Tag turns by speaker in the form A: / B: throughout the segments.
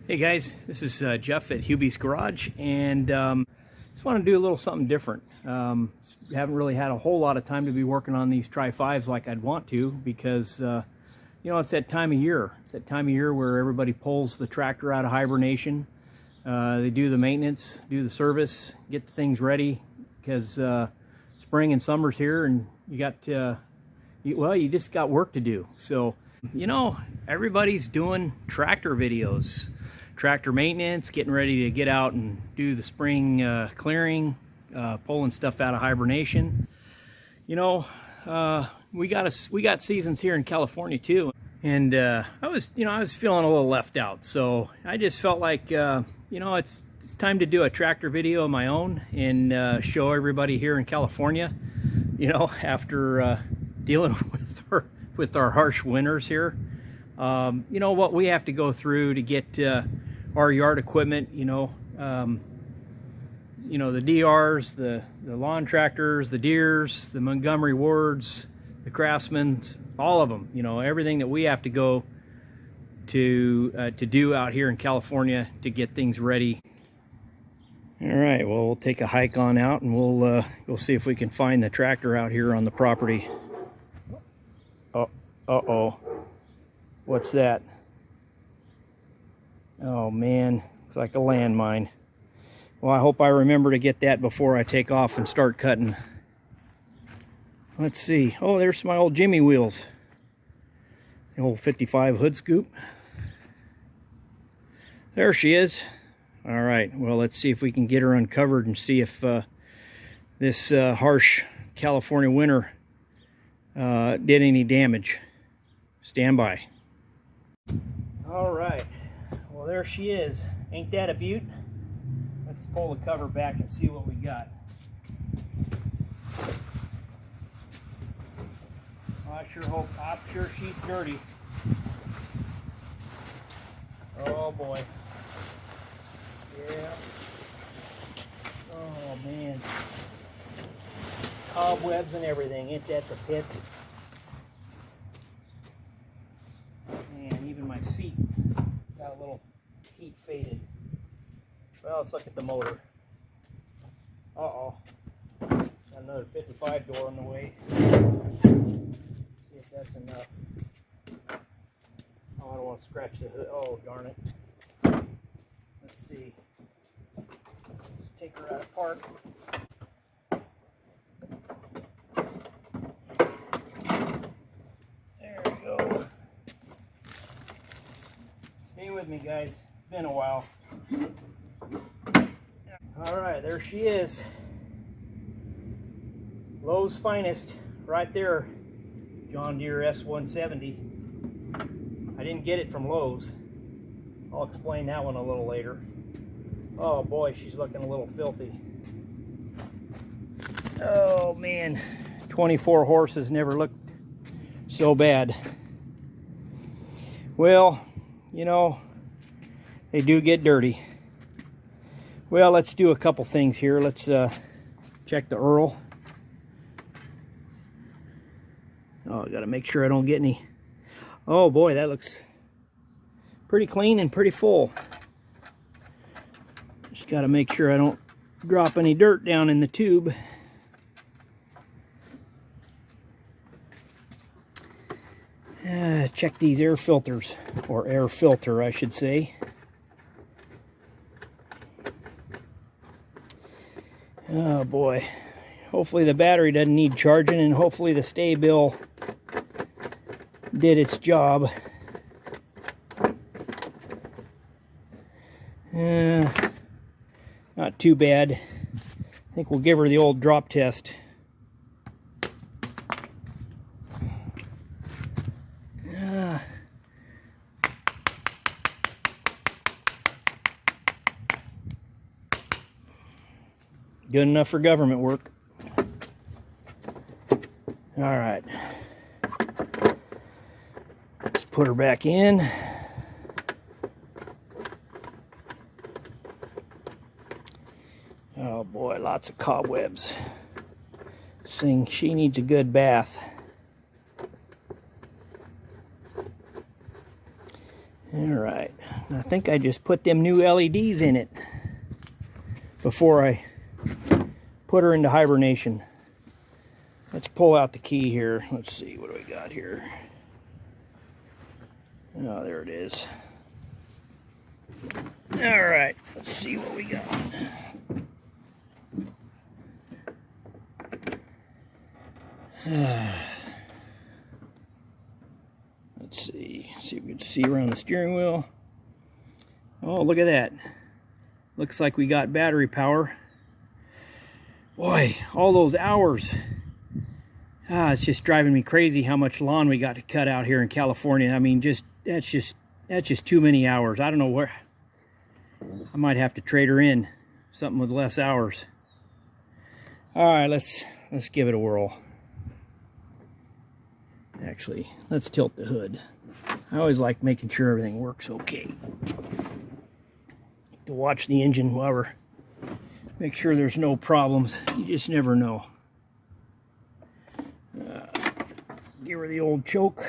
A: Hey guys, this is Jeff at Hubie's Garage, and just want to do a little something different. Haven't really had a whole lot of time to be working on these Tri-5s like I'd want to, because you know, it's that time of year. It's that time of year where everybody pulls the tractor out of hibernation. They do the maintenance, do the service, get the things ready, because spring and summer's here, and you got you just got work to do. So you know, everybody's doing tractor videos, tractor maintenance, getting ready to get out and do the spring clearing, pulling stuff out of hibernation. You know, we got seasons here in California too, and I was feeling a little left out. So I just felt like you know, it's time to do a tractor video of my own and show everybody here in California. You know, after dealing with our harsh winters here, you know, what we have to go through to get our yard equipment. You know, the DRs, the lawn tractors, the Deeres, the Montgomery Wards, the Craftsmans, all of them. You know, everything that we have to go to do out here in California to get things ready. All right, well, we'll take a hike on out, and we'll go see if we can find the tractor out here on the property. Oh, uh-oh. What's that? Oh man, looks like a landmine. Well, I hope I remember to get that before I take off and start cutting. Let's see. Oh, there's my old Jimmy wheels. The old 55 hood scoop. There she is. All right, well, let's see if we can get her uncovered and see if this harsh California winter did any damage. Stand by. All right, well, there she is. Ain't that a beaut? Let's pull the cover back and see what we got. I'm sure she's dirty. Oh boy. Yeah. Oh man. Cobwebs and everything. Ain't that the pits? Man, even my seat got a little heat faded. Well, let's look at the motor. Uh-oh. Got another 55 door on the way. See if that's enough. Oh, I don't want to scratch the hood. Oh, darn it. Let's see. Let's take her out of park. There we go. Stay with me, guys. It's been a while. All right, there she is. Lowe's finest, right there. John Deere S170. I didn't get it from Lowe's. I'll explain that one a little later. Oh boy, she's looking a little filthy. Oh man, 24 horses never looked so bad. Well, you know, they do get dirty. Well, let's do a couple things here. Let's check the Earl. Oh, I gotta make sure I don't get any. Oh boy, that looks pretty clean and pretty full. Just gotta make sure I don't drop any dirt down in the tube. Check these air filters, or air filter I should say. Oh boy, hopefully the battery doesn't need charging, and hopefully the stay bill did its job. Not too bad. I think we'll give her the old drop test. Good enough for government work. All right. Let's put her back in. Oh boy, lots of cobwebs. This thing, she needs a good bath. All right, I think I just put them new LEDs in it before I put her into hibernation. Let's pull out the key here. Let's see, what do we got here? Oh, there it is. All right, let's see what we got. Let's see if we can see around the steering wheel. Oh, look at that. Looks like we got battery power. Boy, all those hours. It's just driving me crazy how much lawn we got to cut out here in California. I mean, that's just too many hours. I don't know where. I might have to trade her in, something with less hours. All right, let's give it a whirl. Actually, let's tilt the hood. I always like making sure everything works okay. To watch the engine while we're make sure there's no problems. You just never know. Give her the old choke.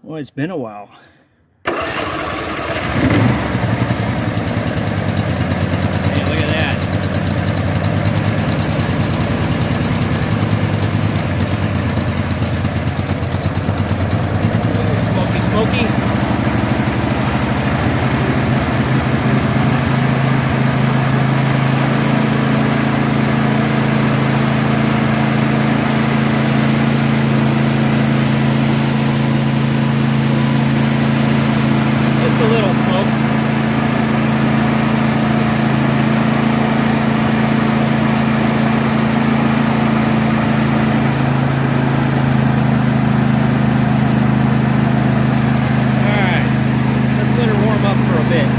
A: Well, it's been a while. Hey, look at that. Smoky, smoky. A little smoke. Alright, let's let her warm up for a bit.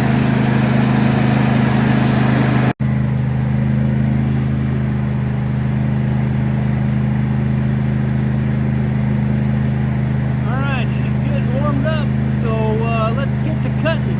A: Alright, she's good warmed up, so let's get to cutting.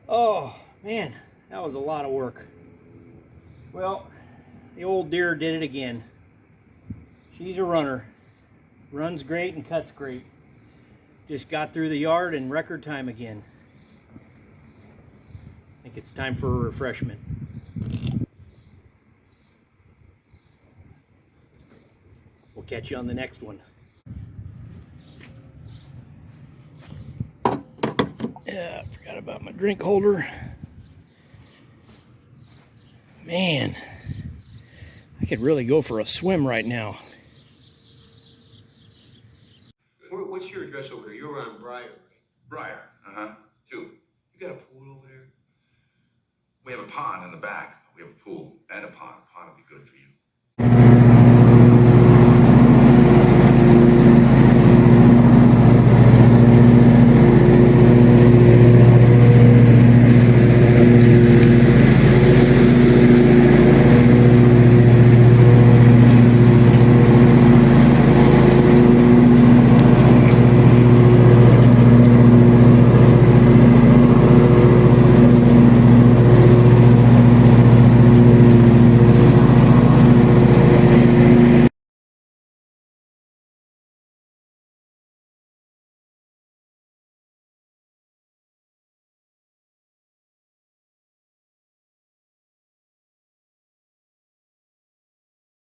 A: Oh man, that was a lot of work. Well, the old deer did it again. She's a runner. Runs great and cuts great. Just got through the yard in record time again. I think it's time for a refreshment. We'll catch you on the next one. Yeah, I forgot about my drink holder. Man, I could really go for a swim right now.
B: What's your address over there? You're on Briar.
C: Briar, 2.
B: You got a pool over there? pond in the back. We have a pool and a pond. A pond would be good for you.